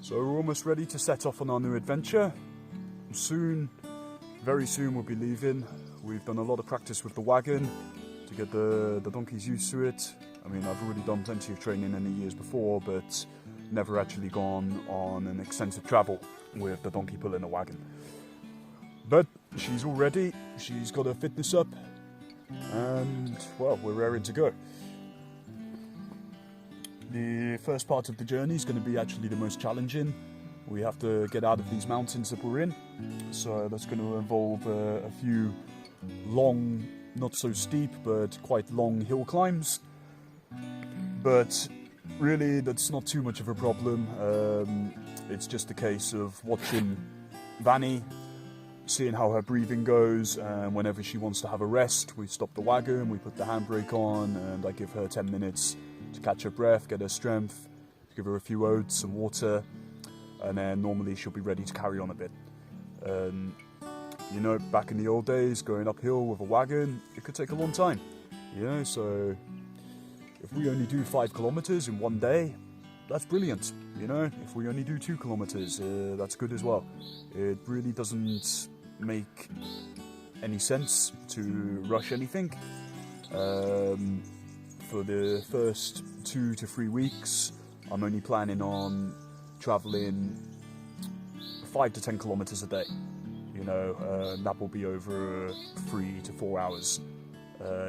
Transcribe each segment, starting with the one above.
So we're almost ready to set off on our new adventure. Soon, very soon we'll be leaving. We've done a lot of practice with the wagon to get the donkeys used to it. I mean, I've already done plenty of training in the years before, but never actually gone on an extensive travel with the donkey pulling a wagon. But she's all ready, she's got her fitness up, and well, we're raring to go. The first part of the journey is going to be actually the most challenging. We have to get out of these mountains that we're in, so that's going to involve a few long, not so steep, but quite long hill climbs. But really, that's not too much of a problem. It's just a case of watching Vanny, seeing how her breathing goes, and whenever she wants to have a rest, we stop the wagon, we put the handbrake on, and I give her 10 minutes to catch her breath, get her strength, give her a few oats, some water, and then normally she'll be ready to carry on a bit. You know, back in the old days, going uphill with a wagon, it could take a long time, you know, so if we only do 5 kilometers in one day, that's brilliant, you know. If we only do 2 kilometers, that's good as well. It really doesn't make any sense to rush anything. For the first 2 to 3 weeks, I'm only planning on traveling 5 to 10 kilometers a day. You know, that will be over 3 to 4 hours.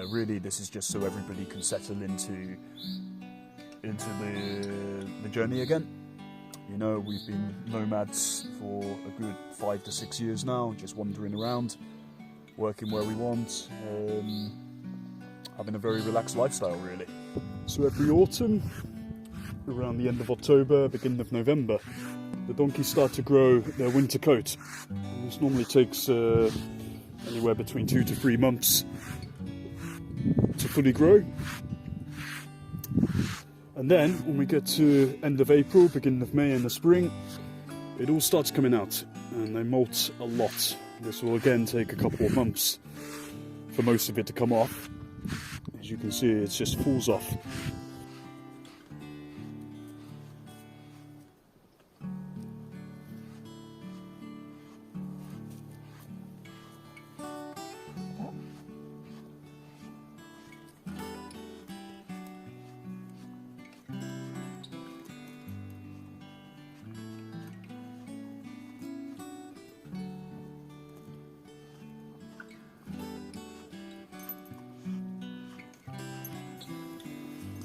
Really, this is just so everybody can settle into the journey again. You know, we've been nomads for a good 5 to 6 years now, just wandering around, working where we want, having a very relaxed lifestyle, really. So every autumn, around the end of October, beginning of November, the donkeys start to grow their winter coat. And this normally takes anywhere between 2 to 3 months to fully grow. And then, when we get to end of April, beginning of May in the spring, it all starts coming out, and they molt a lot. This will again take a couple of months for most of it to come off. As you can see, it just falls off.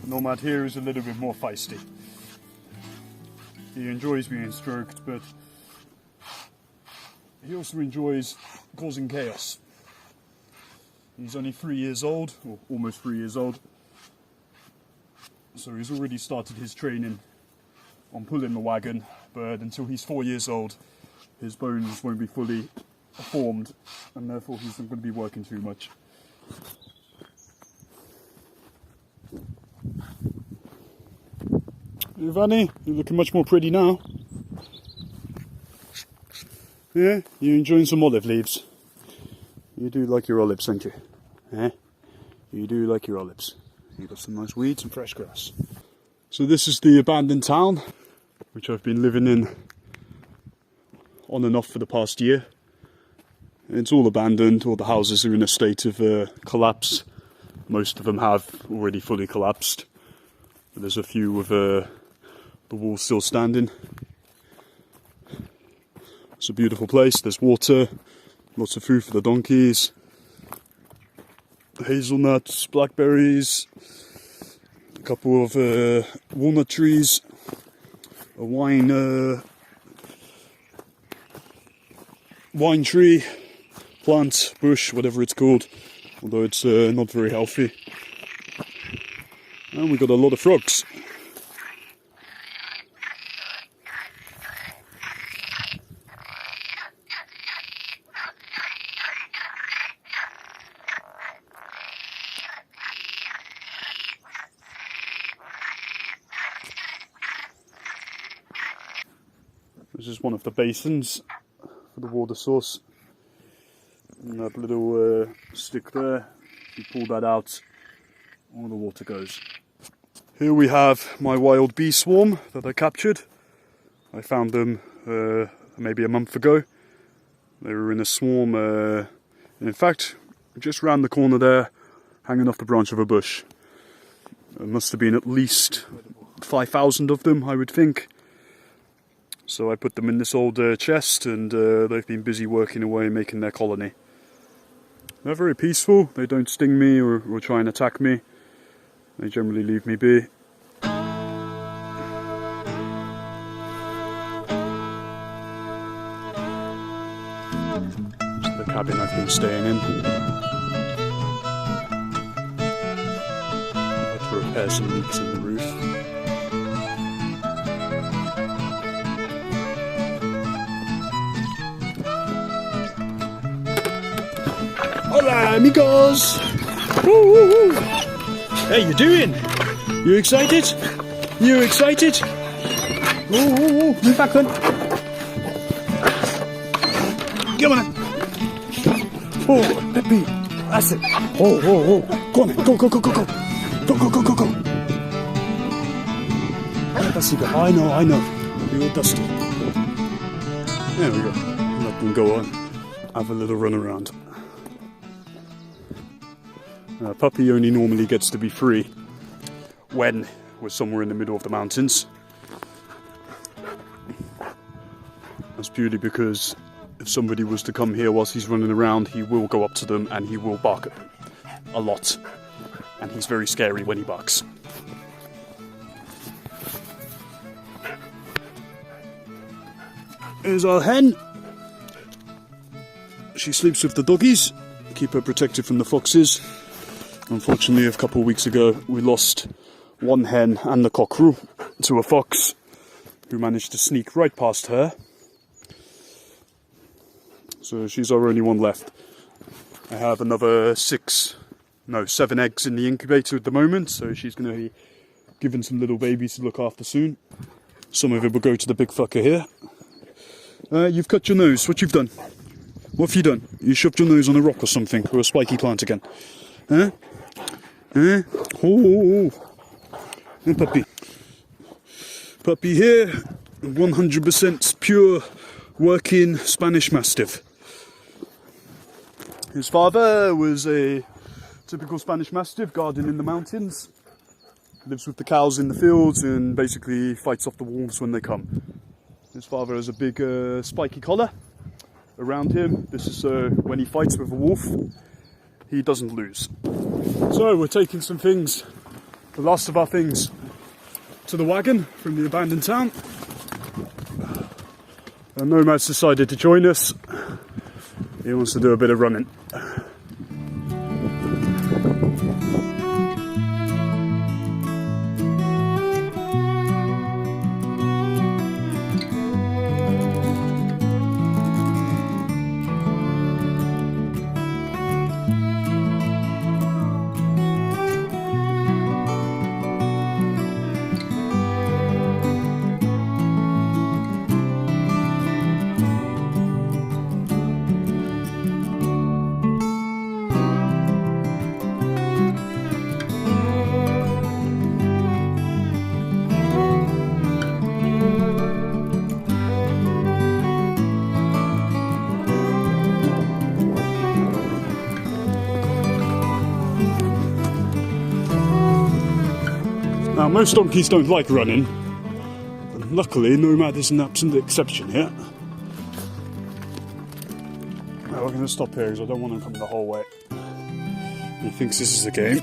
Nomad here is a little bit more feisty. He enjoys being stroked, but he also enjoys causing chaos. He's only 3 years old, or almost 3 years old, so he's already started his training on pulling the wagon, but until he's 4 years old, his bones won't be fully formed, and therefore he's not going to be working too much. Vanny, you're looking much more pretty now. Yeah, you're enjoying some olive leaves. You do like your olives, don't you? Eh? You do like your olives. You've got some nice weeds and fresh grass. So this is the abandoned town, which I've been living in on and off for the past year. It's all abandoned, all the houses are in a state of collapse. Most of them have already fully collapsed. But there's a few with the walls still standing. It's a beautiful place, there's water, lots of food for the donkeys, hazelnuts, blackberries, a couple of walnut trees, a wine tree, plant, bush, whatever it's called, although it's not very healthy. And we've got a lot of frogs. This is one of the basins for the water source. And that little stick there, if you pull that out, all the water goes. Here we have my wild bee swarm that I captured. I found them maybe a month ago. They were in a swarm, in fact, just round the corner there, hanging off the branch of a bush. There must have been at least 5,000 of them, I would think. So I put them in this old chest, and they've been busy working away, making their colony. They're very peaceful. They don't sting me or try and attack me. They generally leave me be. The cabin I've been staying in. I had to repair some leaks in the roof. Hola amigos! Woo, woo, woo. How you doing? You excited? You excited? Woo, woo, woo. Move back then. Come on then. Oh, Peppy. That's it. Oh, oh, oh. Go on then. Go, go, go, go, go. Go, go, go, go, go. That's it. I know. You're all dusty. There we go. Let them go on. Have a little run around. Puppy only normally gets to be free when we're somewhere in the middle of the mountains. That's purely because if somebody was to come here whilst he's running around, he will go up to them and he will bark at them a lot. And he's very scary when he barks. Here's our hen. She sleeps with the doggies, keep her protected from the foxes. Unfortunately, a couple of weeks ago, we lost one hen and the cockerel to a fox who managed to sneak right past her. So she's our only one left. I have another 7 eggs in the incubator at the moment, so she's going to be given some little babies to look after soon. Some of it will go to the big fucker here. You've cut your nose. What you've done? What have you done? You shoved your nose on a rock or something, or a spiky plant again? Huh? Huh? Oh, puppy. Puppy here, 100% pure working Spanish Mastiff. His father was a typical Spanish Mastiff, guarding in the mountains. Lives with the cows in the fields and basically fights off the wolves when they come. His father has a big spiky collar around him. This is when he fights with a wolf, he doesn't lose. So we're taking some things, the last of our things, to the wagon from the abandoned town. And Nomad's decided to join us. He wants to do a bit of running. Now, most donkeys don't like running, and luckily Nomad is an absolute exception here. Now we're going to stop here because I don't want him coming the whole way. He thinks this is a game.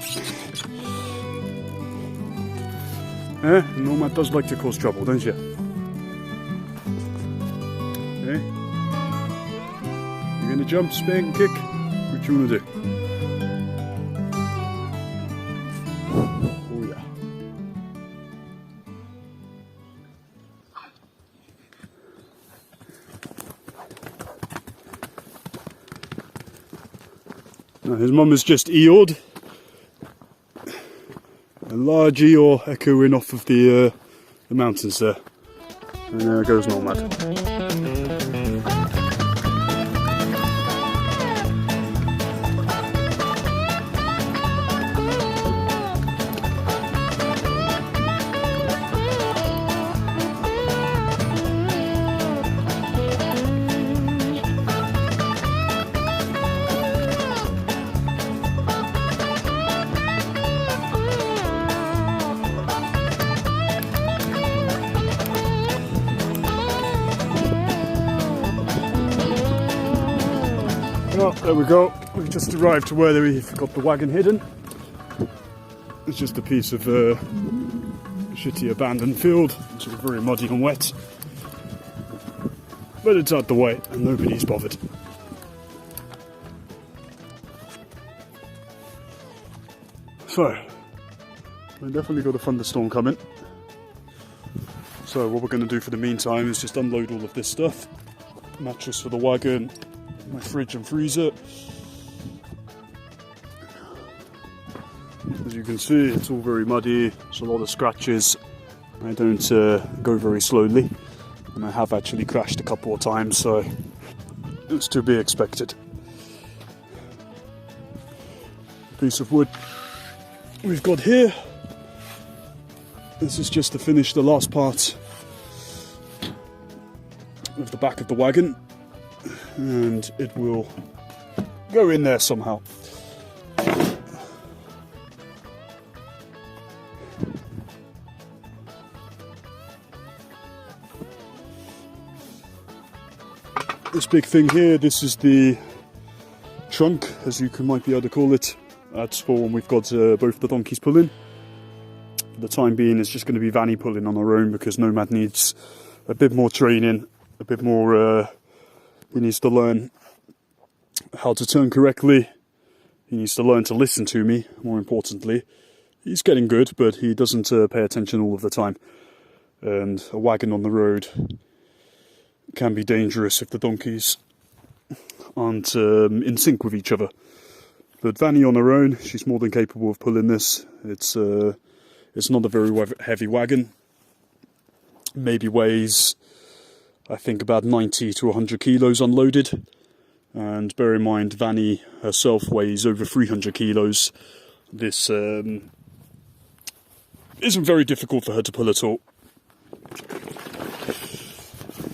Nomad does like to cause trouble, don't you? You're going to jump, spank, kick? What do you want to do? Now, his mum has just eored. A large eor echoing off of the mountains there. And there goes Nomad. Well, there we go. We've just arrived to where we've got the wagon hidden. It's just a piece of shitty abandoned field, sort of very muddy and wet. But it's out the way and nobody's bothered. So, we definitely got a thunderstorm coming. So what we're going to do for the meantime is just unload all of this stuff. Mattress for the wagon, my fridge and freezer. As you can see, it's all very muddy, there's a lot of scratches. I don't go very slowly, and I have actually crashed a couple of times, so it's to be expected. Piece of wood we've got here. This is just to finish the last part of the back of the wagon, and it will go in there somehow. This big thing here, this is the trunk, as you might be able to call it. That's for when we've got both the donkeys pulling. For the time being, it's just going to be Vanny pulling on her own because Nomad needs a bit more training, a bit more. He needs to learn how to turn correctly. He needs to learn to listen to me, more importantly. He's getting good, but he doesn't pay attention all of the time. And a wagon on the road can be dangerous if the donkeys aren't in sync with each other. But Vanny on her own, she's more than capable of pulling this. It's not a very heavy wagon. Maybe weighs, I think, about 90 to 100 kilos unloaded. And bear in mind, Vanny herself weighs over 300 kilos. This isn't very difficult for her to pull at all.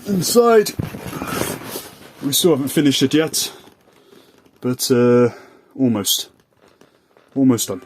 Inside, we still haven't finished it yet, but almost done.